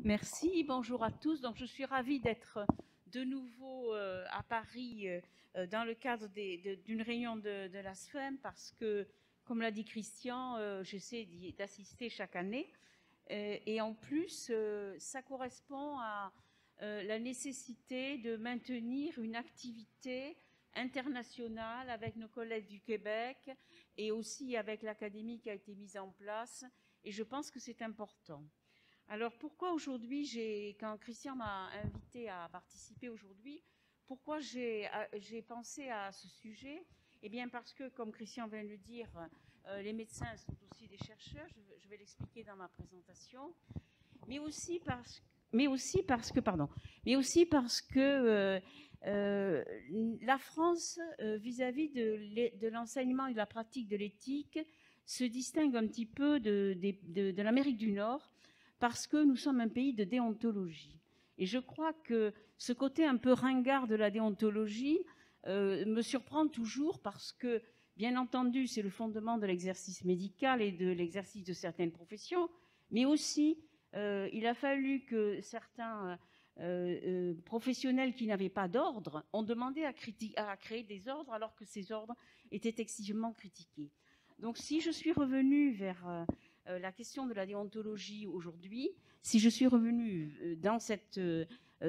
Merci, bonjour à tous. Donc, je suis ravie d'être de nouveau à Paris dans le cadre d'une réunion de la SFEM parce que, comme l'a dit Christian, j'essaie d'assister chaque année. Et en plus, ça correspond à la nécessité de maintenir une activité internationale avec nos collègues du Québec et aussi avec l'académie qui a été mise en place. Et je pense que c'est important. Alors pourquoi aujourd'hui, quand Christian m'a invité à participer aujourd'hui, pourquoi j'ai pensé à ce sujet? Eh bien parce que, comme Christian vient de le dire, les médecins sont aussi des chercheurs, je vais l'expliquer dans ma présentation, mais aussi parce que euh, la France, vis-à-vis de l'enseignement et de la pratique de l'éthique, se distingue un petit peu de l'Amérique du Nord parce que nous sommes un pays de déontologie. Et je crois que ce côté un peu ringard de la déontologie me surprend toujours parce que, bien entendu, c'est le fondement de l'exercice médical et de l'exercice de certaines professions, mais aussi il a fallu que certains professionnels qui n'avaient pas d'ordre ont demandé à créer des ordres alors que ces ordres étaient excessivement critiqués. Donc si je suis revenue vers la question de la déontologie aujourd'hui, si je suis revenue dans cette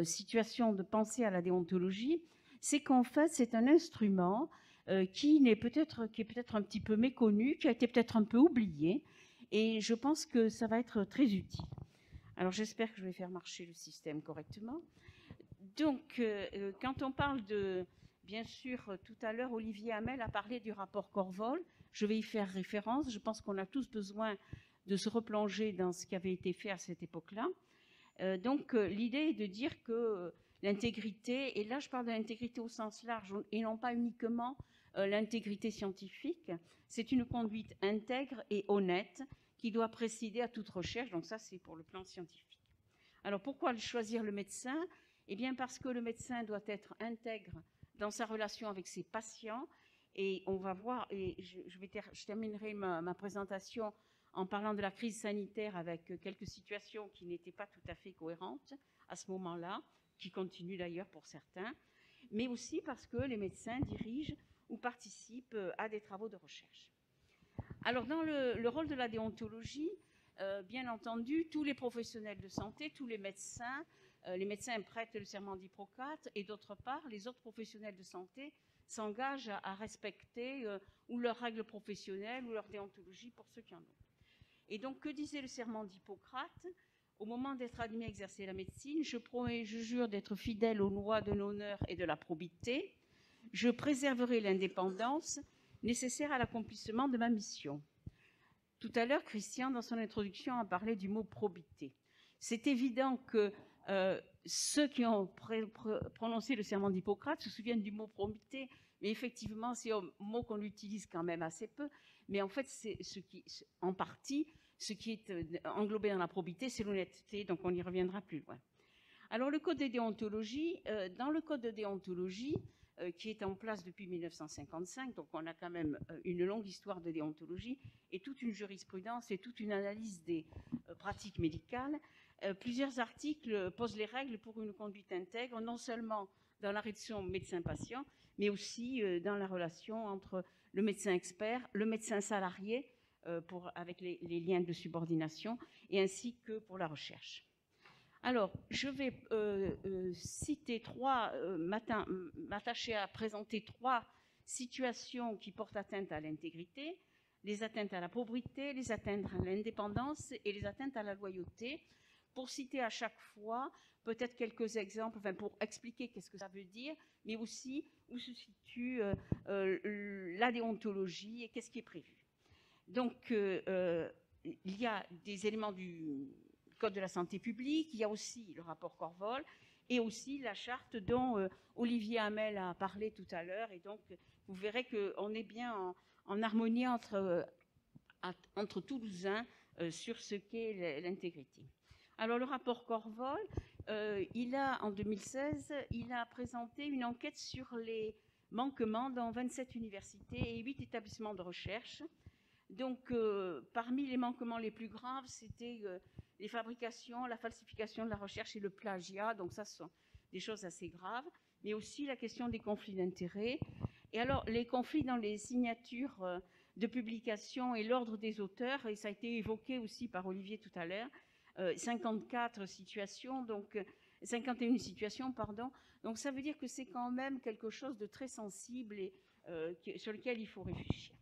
situation de penser à la déontologie, c'est qu'en fait c'est un instrument qui est peut-être un petit peu méconnu, qui a été peut-être un peu oublié, et je pense que ça va être très utile. Alors j'espère que je vais faire marcher le système correctement. Donc, quand on parle de, bien sûr, tout à l'heure, Olivier Hamel a parlé du rapport Corvol. Je vais y faire référence. Je pense qu'on a tous besoin de se replonger dans ce qui avait été fait à cette époque-là. Donc, l'idée est de dire que l'intégrité, et là je parle de l'intégrité au sens large, et non pas uniquement l'intégrité scientifique, c'est une conduite intègre et honnête qui doit présider à toute recherche. Donc ça, c'est pour le plan scientifique. Alors pourquoi choisir le médecin? Eh bien parce que le médecin doit être intègre dans sa relation avec ses patients. Et on va voir, et je terminerai ma présentation en parlant de la crise sanitaire avec quelques situations qui n'étaient pas tout à fait cohérentes à ce moment-là, qui continuent d'ailleurs pour certains, mais aussi parce que les médecins dirigent ou participent à des travaux de recherche. Alors, dans le rôle de la déontologie, bien entendu, tous les professionnels de santé, tous les médecins prêtent le serment d'Hippocrate, et d'autre part, les autres professionnels de santé s'engagent à respecter ou leurs règles professionnelles ou leur déontologie pour ceux qui en ont. Et donc, que disait le serment d'Hippocrate? Au moment d'être admis à exercer la médecine, je promets et je jure d'être fidèle aux lois de l'honneur et de la probité. Je préserverai l'indépendance nécessaire à l'accomplissement de ma mission. Tout à l'heure, Christian, dans son introduction, a parlé du mot probité. C'est évident que ceux qui ont prononcé le serment d'Hippocrate se souviennent du mot probité, mais effectivement, c'est un mot qu'on utilise quand même assez peu. Mais en fait, c'est en partie, ce qui est englobé dans la probité, c'est l'honnêteté, donc on y reviendra plus loin. Alors, le code de déontologie, dans le code de déontologie, qui est en place depuis 1955, donc on a quand même une longue histoire de déontologie et toute une jurisprudence et toute une analyse des pratiques médicales. Plusieurs articles posent les règles pour une conduite intègre, non seulement dans la relation médecin-patient, mais aussi dans la relation entre le médecin expert, le médecin salarié, avec les liens de subordination, et ainsi que pour la recherche. Alors, je vais m'attacher à présenter trois situations qui portent atteinte à l'intégrité, les atteintes à la probité, les atteintes à l'indépendance et les atteintes à la loyauté, pour citer à chaque fois peut-être quelques exemples, pour expliquer qu'est-ce que ça veut dire, mais aussi où se situe la déontologie et qu'est-ce qui est prévu. Donc, il y a des éléments du Code de la santé publique, il y a aussi le rapport Corvol et aussi la charte dont Olivier Hamel a parlé tout à l'heure. Et donc, vous verrez qu'on est bien en harmonie entre Toulousains sur ce qu'est l'intégrité. Alors, le rapport Corvol, en 2016, il a présenté une enquête sur les manquements dans 27 universités et 8 établissements de recherche. Donc, parmi les manquements les plus graves, c'était les fabrications, la falsification de la recherche et le plagiat. Donc ça, ce sont des choses assez graves. Mais aussi la question des conflits d'intérêts. Et alors, les conflits dans les signatures de publication et l'ordre des auteurs, et ça a été évoqué aussi par Olivier tout à l'heure, 54 situations, donc 51 situations, pardon. Donc ça veut dire que c'est quand même quelque chose de très sensible et sur lequel il faut réfléchir.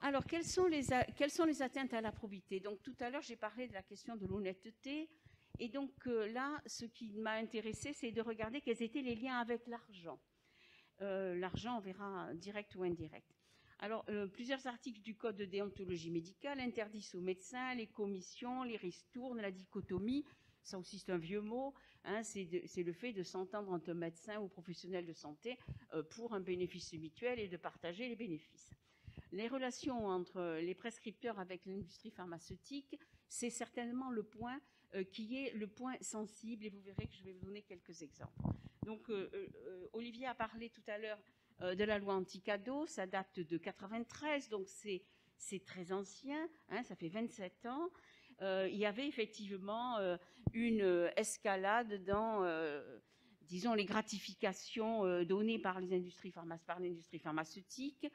Alors, quelles sont les atteintes à la probité? Donc tout à l'heure, j'ai parlé de la question de l'honnêteté. Et donc là, ce qui m'a intéressé, c'est de regarder quels étaient les liens avec l'argent. L'argent, on verra direct ou indirect. Alors, plusieurs articles du Code de déontologie médicale interdisent aux médecins les commissions, les ristournes, la dichotomie. Ça aussi, c'est un vieux mot. Hein, c'est le fait de s'entendre entre médecins ou professionnels de santé pour un bénéfice mutuel et de partager les bénéfices. Les relations entre les prescripteurs avec l'industrie pharmaceutique, c'est certainement le point qui est le point sensible, et vous verrez que je vais vous donner quelques exemples. Donc, Olivier a parlé tout à l'heure de la loi anti-cadeau, ça date de 93, donc c'est très ancien, hein, ça fait 27 ans. Il y avait effectivement une escalade dans, disons, les gratifications données par l'industrie pharmaceutique,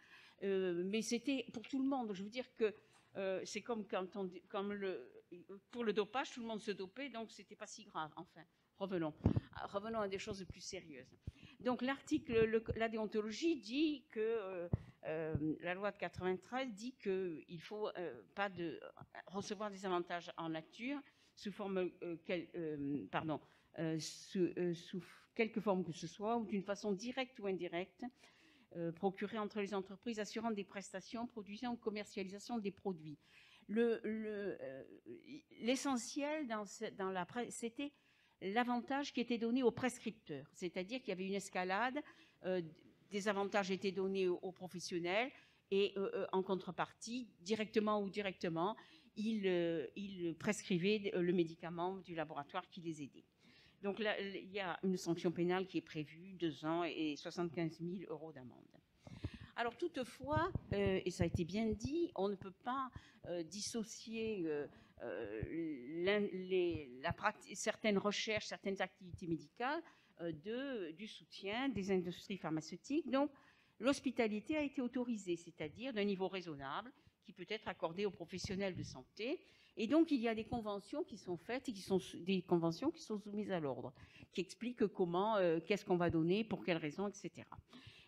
mais c'était pour tout le monde. Je veux dire que c'est comme pour le dopage, tout le monde se dopait, donc c'était pas si grave. Enfin, revenons à des choses plus sérieuses. Donc l'article, la déontologie dit que la loi de 93 dit qu'il faut pas recevoir des avantages en nature sous quelque forme que ce soit, ou d'une façon directe ou indirecte, procurée entre les entreprises assurant des prestations, produisant ou commercialisation des produits. L'essentiel dans la presse, c'était l'avantage qui était donné aux prescripteurs, c'est-à dire qu'il y avait une escalade, des avantages étaient donnés aux professionnels et en contrepartie, directement ou indirectement, ils prescrivaient le médicament du laboratoire qui les aidait. Donc là, il y a une sanction pénale qui est prévue, 2 ans et 75 000 € d'amende. Alors toutefois, et ça a été bien dit, on ne peut pas dissocier certaines recherches, certaines activités médicales du soutien des industries pharmaceutiques. Donc l'hospitalité a été autorisée, c'est-à-dire d'un niveau raisonnable qui peut être accordé aux professionnels de santé. Et donc, il y a des conventions qui sont faites et qui sont des conventions qui sont soumises à l'ordre, qui expliquent comment, qu'est-ce qu'on va donner, pour quelles raisons, etc.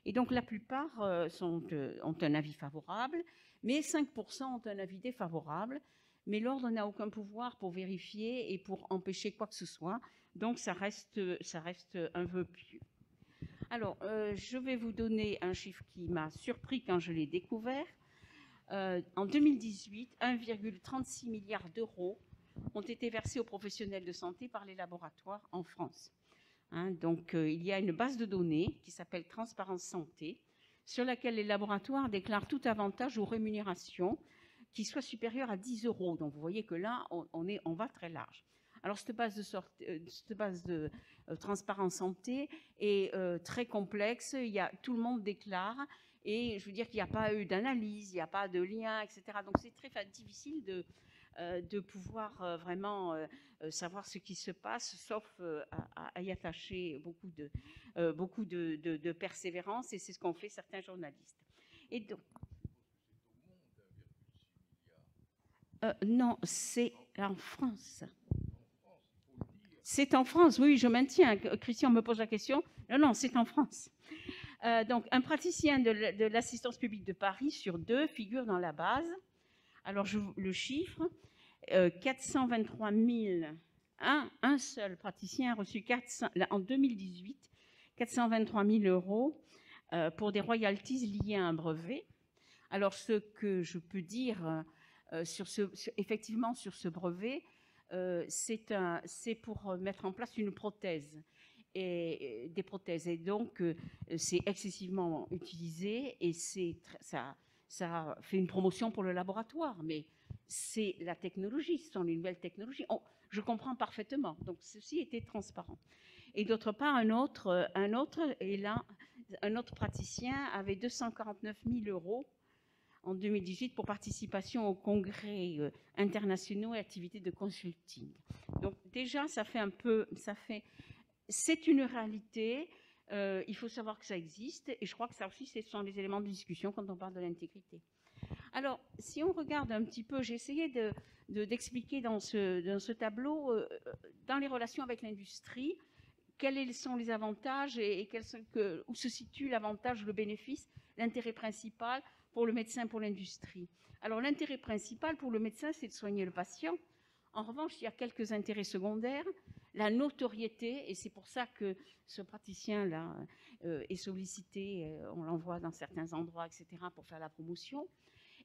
Et donc, la plupart ont un avis favorable, mais 5% ont un avis défavorable. Mais l'ordre n'a aucun pouvoir pour vérifier et pour empêcher quoi que ce soit. Donc, ça reste un vœu pieux. Alors, je vais vous donner un chiffre qui m'a surpris quand je l'ai découvert. En 2018, 1,36 milliard d'euros ont été versés aux professionnels de santé par les laboratoires en France. Hein, donc, il y a une base de données qui s'appelle Transparence Santé, sur laquelle les laboratoires déclarent tout avantage ou rémunération qui soit supérieure à 10 €. Donc, vous voyez que là, on va très large. Alors, cette base de Transparence Santé est très complexe. Tout le monde déclare. Et je veux dire qu'il n'y a pas eu d'analyse, il n'y a pas de lien, etc. Donc c'est très difficile de pouvoir vraiment savoir ce qui se passe, sauf à y attacher beaucoup de persévérance, et c'est ce qu'ont fait certains journalistes. Et donc, non, c'est en France. C'est en France, oui, je maintiens. Christian me pose la question. Non, c'est en France. Donc, un praticien de l'assistance publique de Paris sur 2 figure dans la base. Alors, le chiffre, 423 000, un seul praticien a reçu en 2018 423 000 € pour des royalties liées à un brevet. Alors, ce que je peux dire effectivement sur ce brevet, c'est pour mettre en place une prothèse. Et des prothèses. Et donc, c'est excessivement utilisé et ça fait une promotion pour le laboratoire. Mais c'est la technologie, ce sont les nouvelles technologies. Je comprends parfaitement. Donc, ceci était transparent. Et d'autre part, un autre praticien avait 249 000 € en 2018 pour participation aux congrès internationaux et activités de consulting. Donc déjà, c'est une réalité. Il faut savoir que ça existe, et je crois que ça aussi, ce sont les éléments de discussion quand on parle de l'intégrité. Alors, si on regarde un petit peu, j'ai essayé d'expliquer dans ce tableau, dans les relations avec l'industrie, quels sont les avantages et où se situe l'avantage, le bénéfice, l'intérêt principal pour le médecin, pour l'industrie. Alors, l'intérêt principal pour le médecin, c'est de soigner le patient. En revanche, il y a quelques intérêts secondaires. La notoriété, et c'est pour ça que ce praticien-là est sollicité, on l'envoie dans certains endroits, etc., pour faire la promotion,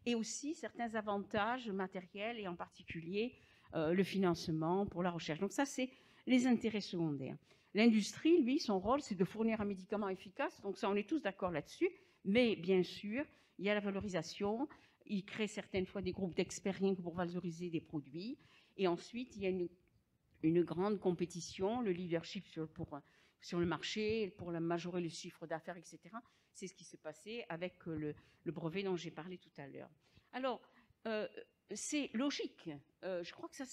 et aussi certains avantages matériels, et en particulier le financement pour la recherche. Donc ça, c'est les intérêts secondaires. L'industrie, lui, son rôle, c'est de fournir un médicament efficace, donc ça, on est tous d'accord là-dessus, mais bien sûr, il y a la valorisation, il crée certaines fois des groupes d'experts pour valoriser des produits, et ensuite, il y a une grande compétition, le leadership sur le marché, pour majorer le chiffre d'affaires, etc. C'est ce qui s'est passé avec le brevet dont j'ai parlé tout à l'heure. Alors, c'est logique. Je crois que ça,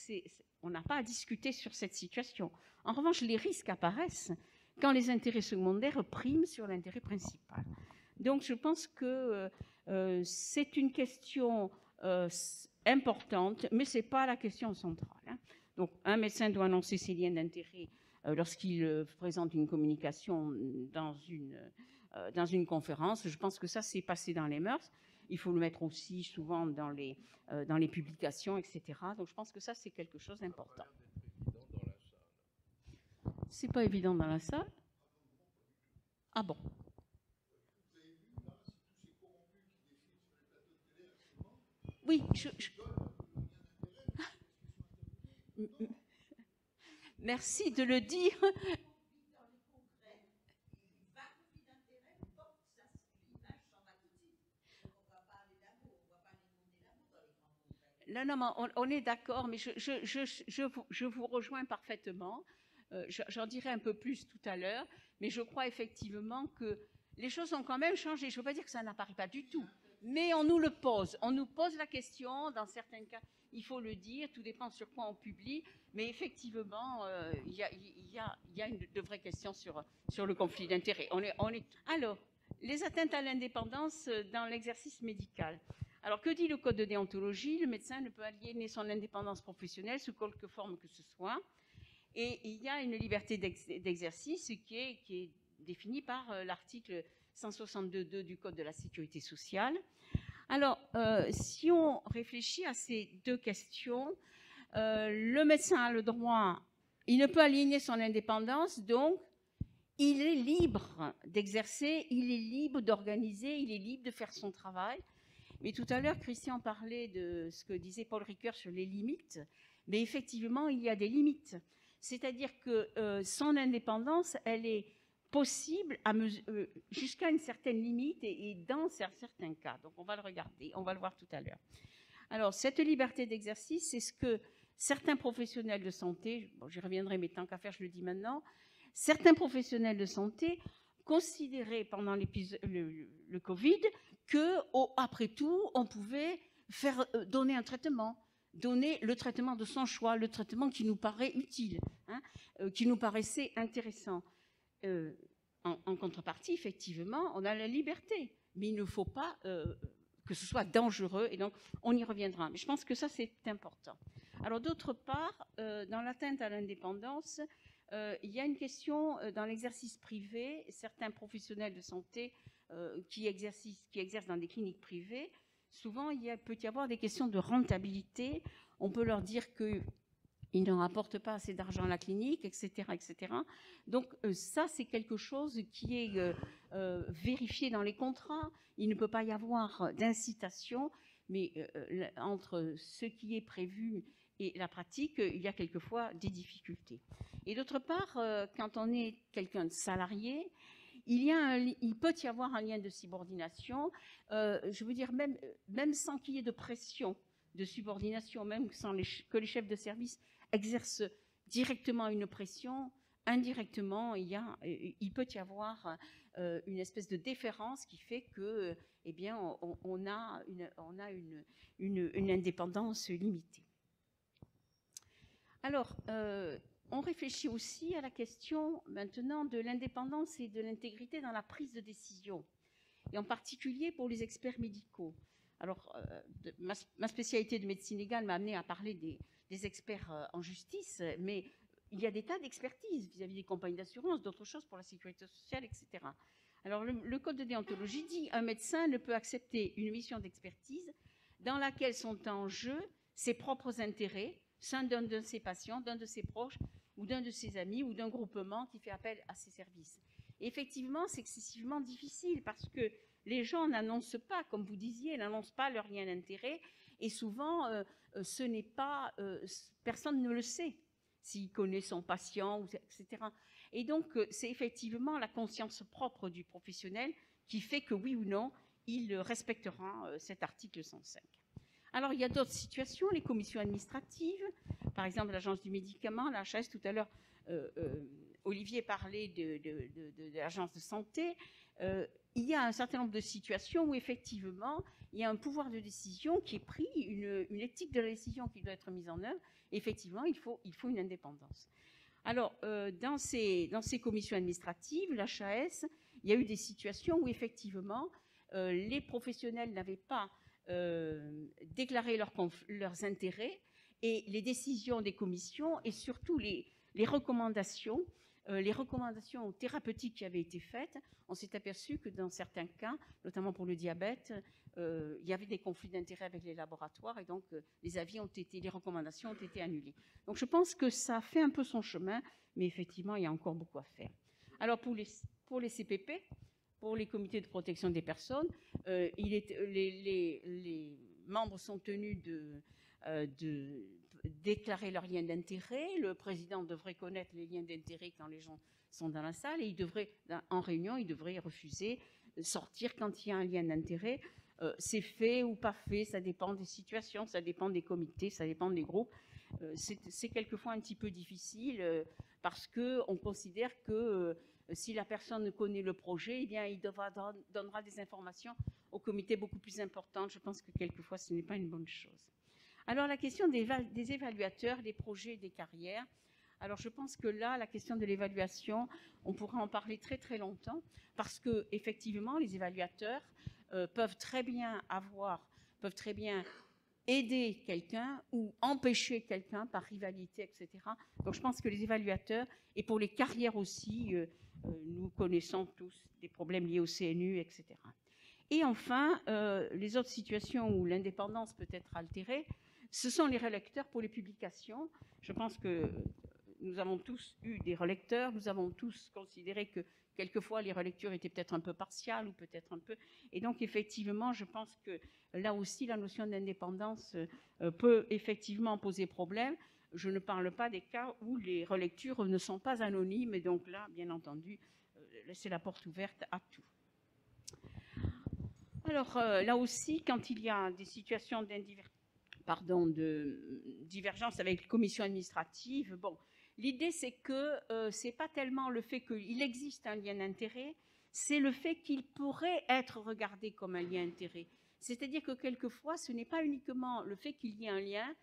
on n'a pas à discuter sur cette situation. En revanche, les risques apparaissent quand les intérêts secondaires priment sur l'intérêt principal. Donc, je pense que c'est une question importante, mais ce n'est pas la question centrale, hein. Donc, un médecin doit annoncer ses liens d'intérêt lorsqu'il présente une communication dans une conférence. Je pense que ça, c'est passé dans les mœurs. Il faut le mettre aussi souvent dans les publications, etc. Donc, je pense que ça, c'est quelque chose d'important. C'est pas évident dans la salle. Ah bon? Oui, Merci de le dire. Non, on est d'accord, mais je vous rejoins parfaitement. J'en dirai un peu plus tout à l'heure, mais je crois effectivement que les choses ont quand même changé. Je ne veux pas dire que ça n'apparaît pas du tout, mais on nous le pose. On nous pose la question, dans certains cas, il faut le dire, tout dépend sur quoi on publie, mais effectivement, il y a de vraies questions sur le conflit d'intérêts. Alors, les atteintes à l'indépendance dans l'exercice médical. Alors, que dit le code de déontologie? Le médecin ne peut aliéner son indépendance professionnelle sous quelque forme que ce soit. Et il y a une liberté d'exercice qui est définie par l'article 162.2 du Code de la sécurité sociale. Alors, si on réfléchit à ces deux questions, le médecin a le droit, il ne peut aliéner son indépendance, donc il est libre d'exercer, il est libre d'organiser, il est libre de faire son travail. Mais tout à l'heure, Christian parlait de ce que disait Paul Ricoeur sur les limites. Mais effectivement, il y a des limites. C'est-à-dire que son indépendance, elle est possible jusqu'à une certaine limite et dans certains cas. Donc, on va le regarder, on va le voir tout à l'heure. Alors, cette liberté d'exercice, c'est ce que certains professionnels de santé, bon, j'y reviendrai, mais tant qu'à faire, je le dis maintenant, certains professionnels de santé considéraient pendant le Covid que, après tout, on pouvait donner un traitement, donner le traitement de son choix, le traitement qui nous paraît utile, hein, qui nous paraissait intéressant. En contrepartie, effectivement, on a la liberté, mais il ne faut pas que ce soit dangereux, et donc on y reviendra. Mais je pense que ça, c'est important. Alors, d'autre part, dans l'atteinte à l'indépendance, il y a une question dans l'exercice privé. Certains professionnels de santé qui exercent dans des cliniques privées, souvent, peut y avoir des questions de rentabilité. On peut leur dire qu'ils ne rapportent pas assez d'argent à la clinique, etc. etc. Donc, ça, c'est quelque chose qui est vérifié dans les contrats. Il ne peut pas y avoir d'incitation, mais entre ce qui est prévu et la pratique, il y a quelquefois des difficultés. Et d'autre part, quand on est quelqu'un de salarié, il peut y avoir un lien de subordination, je veux dire, même sans qu'il y ait de pression de subordination, même sans que les chefs de service exercent directement une pression, indirectement, il peut y avoir une espèce de déférence qui fait que, eh bien, on a une indépendance limitée. Alors, on réfléchit aussi à la question maintenant de l'indépendance et de l'intégrité dans la prise de décision, et en particulier pour les experts médicaux. Alors, ma spécialité de médecine légale m'a amené à parler des experts en justice, mais il y a des tas d'expertises vis-à-vis des compagnies d'assurance, d'autres choses pour la sécurité sociale, etc. Alors, le code de déontologie dit qu'un médecin ne peut accepter une mission d'expertise dans laquelle sont en jeu ses propres intérêts, ceux d'un de ses patients, d'un de ses proches, ou d'un de ses amis, ou d'un groupement qui fait appel à ses services. Et effectivement, c'est excessivement difficile parce que les gens n'annoncent pas, comme vous disiez, n'annoncent pas leur lien d'intérêt, et souvent, personne ne le sait s'il connaît son patient, etc. Et donc, c'est effectivement la conscience propre du professionnel qui fait que, oui ou non, il respectera cet article 105. Alors, il y a d'autres situations, les commissions administratives, par exemple l'Agence du médicament, la HAS, tout à l'heure, Olivier parlait de l'Agence de santé. Il y a un certain nombre de situations où, effectivement, il y a un pouvoir de décision qui est pris, une éthique de la décision qui doit être mise en œuvre. Effectivement, il faut une indépendance. Alors, dans ces commissions administratives, l'HAS, il y a eu des situations où, effectivement, les professionnels n'avaient pas déclaré leurs intérêts, et les décisions des commissions et surtout les recommandations thérapeutiques qui avaient été faites, on s'est aperçu que dans certains cas, notamment pour le diabète, il y avait des conflits d'intérêts avec les laboratoires, et donc les recommandations ont été annulées. Donc je pense que ça fait un peu son chemin, mais effectivement, il y a encore beaucoup à faire. Alors pour les CPP, pour les comités de protection des personnes, les membres sont tenus de déclarer leurs liens d'intérêt. Le président devrait connaître les liens d'intérêt quand les gens sont dans la salle, et en réunion, il devrait refuser de sortir quand il y a un lien d'intérêt. C'est fait ou pas fait, ça dépend des situations, ça dépend des comités, ça dépend des groupes. C'est quelquefois un petit peu difficile parce qu'on considère que si la personne connaît le projet, eh bien, il donnera des informations au comité beaucoup plus importantes. Je pense que quelquefois, ce n'est pas une bonne chose. Alors, la question des évaluateurs, des projets, des carrières. Alors, je pense que là, la question de l'évaluation, on pourra en parler très, très longtemps parce que, effectivement, les évaluateurs peuvent très bien aider quelqu'un ou empêcher quelqu'un par rivalité, etc. Donc, je pense que les évaluateurs, et pour les carrières aussi, nous connaissons tous des problèmes liés au CNU, etc. Et enfin, les autres situations où l'indépendance peut être altérée, ce sont les relecteurs pour les publications. Je pense que nous avons tous eu des relecteurs, nous avons tous considéré que quelquefois les relectures étaient peut-être un peu partiales ou peut-être un peu... Et donc effectivement, je pense que là aussi, la notion d'indépendance peut effectivement poser problème. Je ne parle pas des cas où les relectures ne sont pas anonymes, et donc là, bien entendu, laisser la porte ouverte à tout. Alors là aussi, quand il y a des situations de divergence avec les commissions administratives, bon, l'idée c'est que c'est pas tellement le fait qu'il existe un lien d'intérêt, c'est le fait qu'il pourrait être regardé comme un lien d'intérêt. C'est-à-dire que quelquefois, ce n'est pas uniquement le fait qu'il y ait un lien,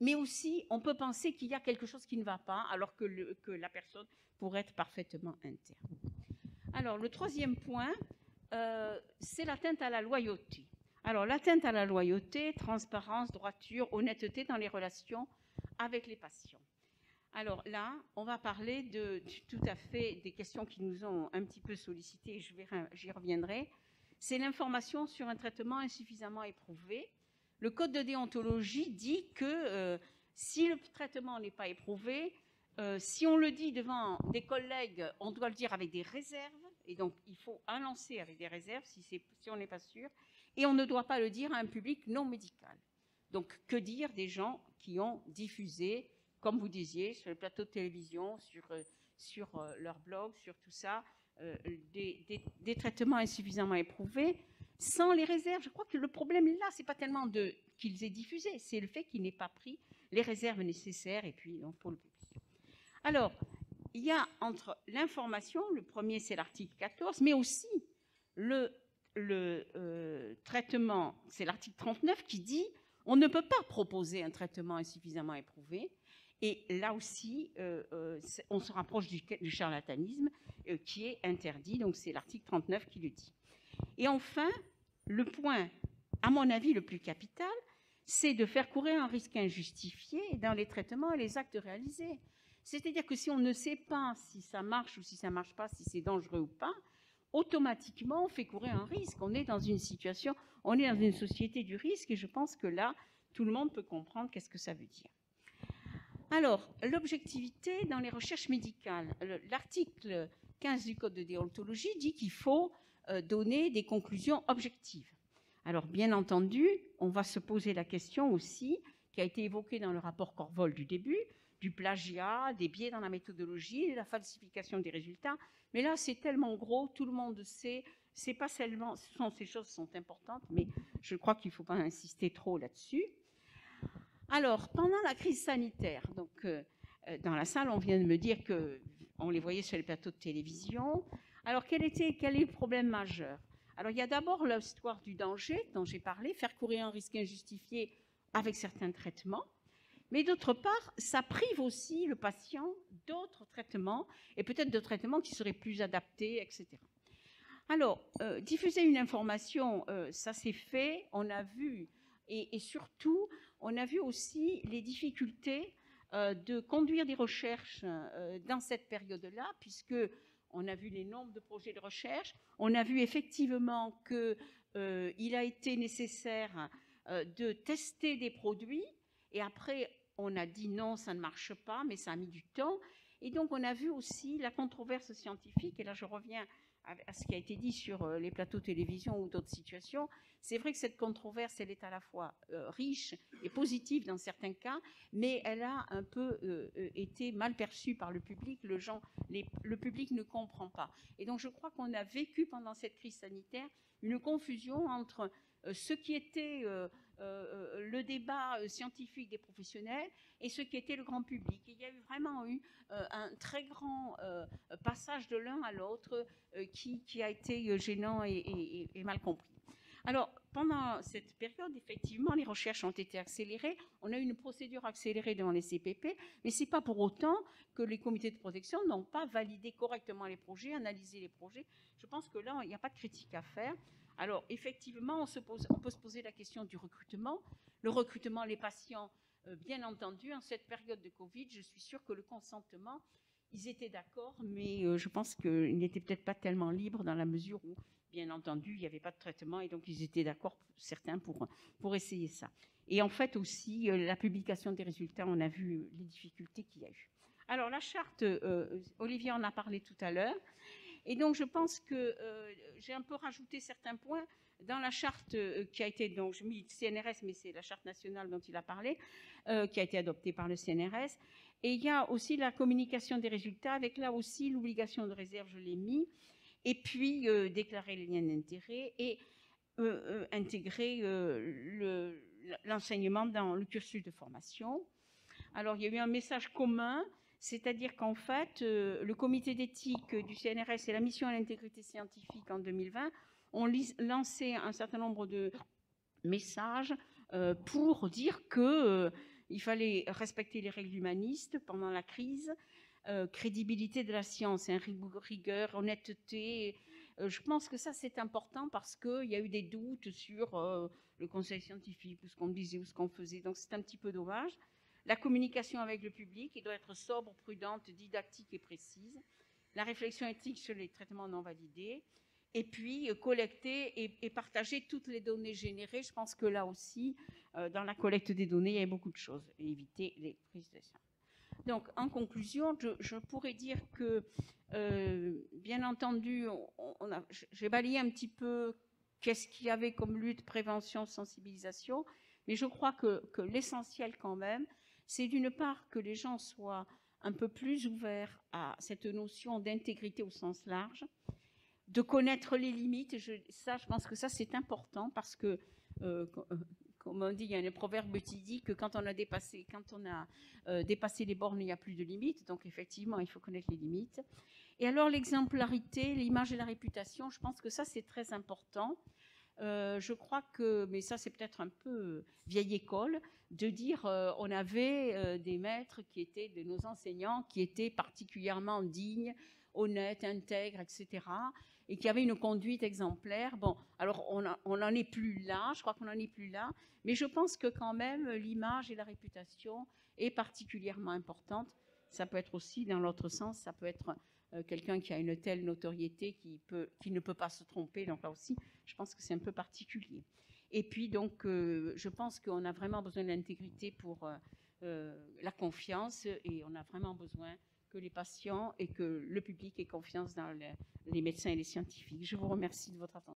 mais aussi on peut penser qu'il y a quelque chose qui ne va pas, alors que la personne pourrait être parfaitement interne. Alors, le troisième point, c'est l'atteinte à la loyauté. Alors, l'atteinte à la loyauté, transparence, droiture, honnêteté dans les relations avec les patients. Alors là, on va parler tout à fait des questions qui nous ont un petit peu sollicité, j'y reviendrai. C'est l'information sur un traitement insuffisamment éprouvé. Le code de déontologie dit que si le traitement n'est pas éprouvé, si on le dit devant des collègues, on doit le dire avec des réserves, et donc il faut annoncer avec des réserves si on n'est pas sûr, et on ne doit pas le dire à un public non médical. Donc que dire des gens qui ont diffusé, comme vous disiez, sur le plateau de télévision, sur leur blog, sur tout ça, des traitements insuffisamment éprouvés, sans les réserves. Je crois que le problème là, c'est pas tellement qu'ils aient diffusé, c'est le fait qu'ils n'aient pas pris les réserves nécessaires, et puis donc, pour le public. Alors, il y a entre l'information, le premier c'est l'article 14, mais aussi le traitement, c'est l'article 39 qui dit on ne peut pas proposer un traitement insuffisamment éprouvé. Et là aussi, on se rapproche du charlatanisme qui est interdit, donc c'est l'article 39 qui le dit. Et enfin, le point, à mon avis, le plus capital, c'est de faire courir un risque injustifié dans les traitements et les actes réalisés. C'est-à-dire que si on ne sait pas si ça marche ou si ça ne marche pas, si c'est dangereux ou pas, automatiquement, on fait courir un risque. On est dans une situation, on est dans une société du risque, et je pense que là, tout le monde peut comprendre qu'est-ce que ça veut dire. Alors, l'objectivité dans les recherches médicales. L'article 15 du Code de déontologie dit qu'il faut donner des conclusions objectives. Alors, bien entendu, on va se poser la question aussi, qui a été évoquée dans le rapport Corvol du début, du plagiat, des biais dans la méthodologie, de la falsification des résultats. Mais là, c'est tellement gros, tout le monde sait. C'est pas seulement, ces choses sont importantes, mais je crois qu'il ne faut pas insister trop là-dessus. Alors, pendant la crise sanitaire, donc dans la salle, on vient de me dire qu'on les voyait sur les plateaux de télévision. Alors, quel est le problème majeur? Alors, il y a d'abord l'histoire du danger dont j'ai parlé, faire courir un risque injustifié avec certains traitements. Mais d'autre part, ça prive aussi le patient d'autres traitements, et peut-être de traitements qui seraient plus adaptés, etc. Alors, diffuser une information, ça s'est fait, on a vu, et surtout, on a vu aussi les difficultés de conduire des recherches dans cette période-là, puisque on a vu les nombres de projets de recherche, on a vu effectivement qu'il a été nécessaire de tester des produits, et après, on a dit non, ça ne marche pas, mais ça a mis du temps. Et donc, on a vu aussi la controverse scientifique, et là, je reviens à ce qui a été dit sur les plateaux de télévision ou d'autres situations. C'est vrai que cette controverse, elle est à la fois riche et positive dans certains cas, mais elle a un peu été mal perçue par le public. Le public ne comprend pas. Et donc, je crois qu'on a vécu pendant cette crise sanitaire une confusion entre ce qui était le débat scientifique des professionnels et ce qui était le grand public. Et il y a vraiment eu un très grand passage de l'un à l'autre qui a été gênant et mal compris. Alors, pendant cette période, effectivement, les recherches ont été accélérées. On a eu une procédure accélérée devant les CPP, mais ce n'est pas pour autant que les comités de protection n'ont pas validé correctement les projets, analysé les projets. Je pense que là, il n'y a pas de critique à faire. Alors, effectivement, on peut se poser la question du recrutement. Le recrutement, les patients, bien entendu, en cette période de Covid, je suis sûre que le consentement, ils étaient d'accord, mais je pense qu'ils n'étaient peut-être pas tellement libres dans la mesure où, bien entendu, il n'y avait pas de traitement et donc ils étaient d'accord, certains, pour essayer ça. Et en fait aussi, la publication des résultats, on a vu les difficultés qu'il y a eu. Alors, la charte, Olivier en a parlé tout à l'heure. Et donc, je pense que j'ai un peu rajouté certains points dans la charte qui a été, donc je mis le CNRS, mais c'est la charte nationale dont il a parlé, qui a été adoptée par le CNRS. Et il y a aussi la communication des résultats, avec là aussi l'obligation de réserve, je l'ai mis, et puis déclarer les liens d'intérêt et intégrer l'enseignement dans le cursus de formation. Alors, il y a eu un message commun, c'est-à-dire qu'en fait, le comité d'éthique du CNRS et la mission à l'intégrité scientifique en 2020 ont lancé un certain nombre de messages pour dire qu'il fallait respecter les règles humanistes pendant la crise, crédibilité de la science, rigueur, honnêteté. Je pense que ça, c'est important parce qu'il y a eu des doutes sur le conseil scientifique, ou ce qu'on disait, ou ce qu'on faisait. Donc, c'est un petit peu dommage. La communication avec le public, qui doit être sobre, prudente, didactique et précise. La réflexion éthique sur les traitements non validés. Et puis, collecter et partager toutes les données générées. Je pense que là aussi, dans la collecte des données, il y a beaucoup de choses. Et éviter les prises de sang. Donc, en conclusion, je pourrais dire que, bien entendu, j'ai balayé un petit peu qu'est-ce qu'il y avait comme lutte, prévention, sensibilisation. Mais je crois que l'essentiel quand même, c'est d'une part que les gens soient un peu plus ouverts à cette notion d'intégrité au sens large, de connaître les limites. Je pense que ça, c'est important parce que comme on dit, il y a un proverbe qui dit que quand on a dépassé les bornes, il n'y a plus de limites. Donc effectivement, il faut connaître les limites. Et alors l'exemplarité, l'image et la réputation, je pense que ça c'est très important. Je crois que, mais ça c'est peut-être un peu vieille école, de dire on avait des maîtres qui étaient de nos enseignants qui étaient particulièrement dignes, honnêtes, intègres, etc. et qui avaient une conduite exemplaire. Bon, alors on n'en est plus là, je crois qu'on n'en est plus là, mais je pense que quand même l'image et la réputation est particulièrement importante. Ça peut être aussi dans l'autre sens, ça peut être quelqu'un qui a une telle notoriété qui ne peut pas se tromper. Donc là aussi, je pense que c'est un peu particulier. Et puis donc, je pense qu'on a vraiment besoin d'intégrité pour la confiance et on a vraiment besoin que les patients et que le public aient confiance dans les médecins et les scientifiques. Je vous remercie de votre attention.